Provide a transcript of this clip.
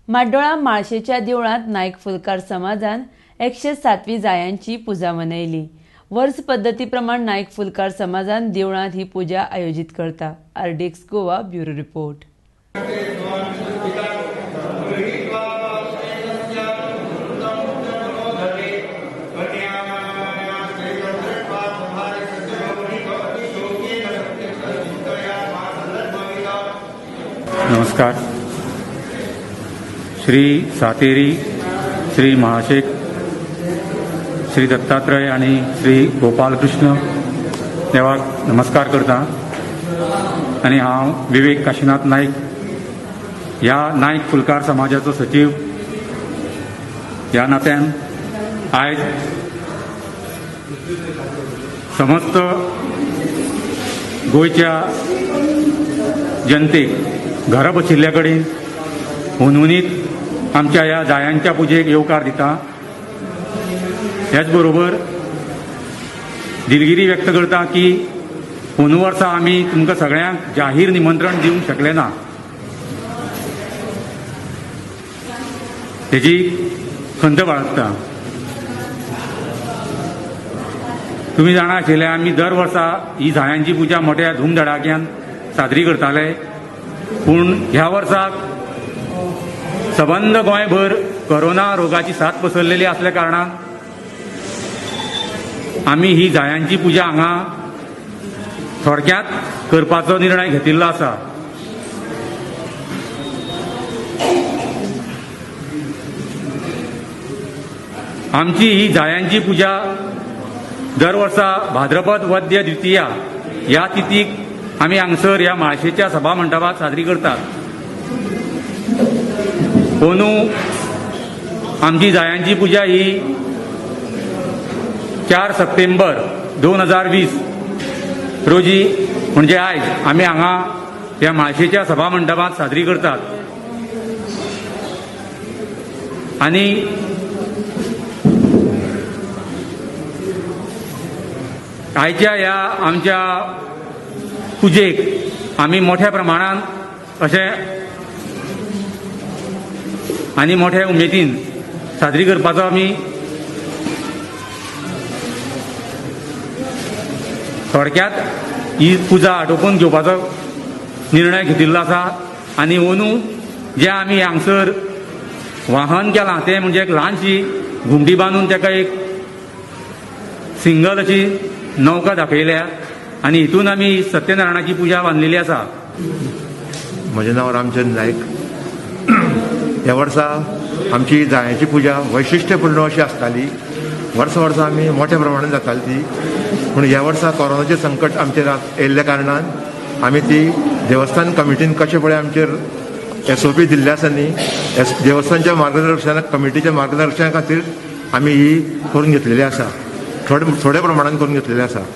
माड्डोळा माळशेच्या देवळात नायक फुलकार समाजान 107वी जायांची पुजा मनयली। वर्स पद्धती प्रमाण नायक फुलकार समाजान देवळात ही पुजा आयोजित करता। RDX Goa bureau report. नमस्कार। श्री सातेरी, श्री महाशेख, श्री दत्तात्रय आणि श्री गोपालकृष्ण देवाक नमस्कार करता आणि हांव विवेक काशीनाथ नाईक ह्या नायक फुलकार समाजाचो सचिव ह्या नात्यान आयज समस्त गोयच्या जनतेक घरा बशिल्ल्या कडेन हुनहुनीत आमच्या ह्या जायांच्या पुजेक येवकार दिता। त्याच बरोबर दिलगिरी व्यक्त करता की अंदू वर्सा आमी तुमकां सगळ्यांक जाहीर निमंत्रण दिवंक शकले ना, तेजी खंत बाळगता। तुम्ही जाणा आशिल्ले आमी दर वर्सा ही जायांची पुजा मोठ्या धूमधडाक्यान साजरी करताले, पूण ह्या वर्साक सबंद गोंयभर कोरोना रोगाची साथ पसरलेली असल्या कारणान आमी ही जायांची पुजा हांगा थोडक्यात करपाचो निर्णय घेतिल्लो आसा। आमची ही जायांची पुजा दर वर्सा भाद्रपद वद्य द्वितीया ह्या तिथीक आमी हांगसर ह्या माळशेच्या सभा मंडपात साजरी करतात। अंदू आमची जायांची पुजा ही 4 सप्टेंबर 2020 रोजी म्हणजे आयज आमी हांगा ह्या माळशेच्या सभा मंडपात साजरी करतात। आणि आयच्या ह्या आमच्या पुजेक आमी मोठ्या प्रमाणान अशें आनी मोठ्या उमेदीन साजरी करपाचो आमी थोडक्यात ही पुजा आटोपून घेवपाचो निर्णय घेतिल्लो आसा। आनी अंदू जे आमी हांगसर वाहन केलां तें म्हणजे एक ल्हानशी घुमटी बांदून ताका एक सिंगल अशी नौका दाखयल्या आणि हितून आमी सत्यनारायणाची पुजा बांधलेली आसा। म्हजें नांव रामचंद्र नायक। ह्या वर्सा आमची जायांची पुजा वैशिश्ट्यपूर्ण अशी आसताली। वर्सा आमी मोठ्या प्रमाणात जाताली ती, पूण ह्या वर्सा कोरोनाचें संकट आमचेर येयल्ल्या कारणान आमी ती देवस्थान कमिटीन कशें पळय आमचेर SOP दिल्ले आसा न्ही, देवस्थानच्या मार्गदर्शनाक कमिटीच्या मार्गदर्शना खातीर आमी ही करून घेतलेली आसा, थोड्या प्रमाणान करून घेतलेली आसा।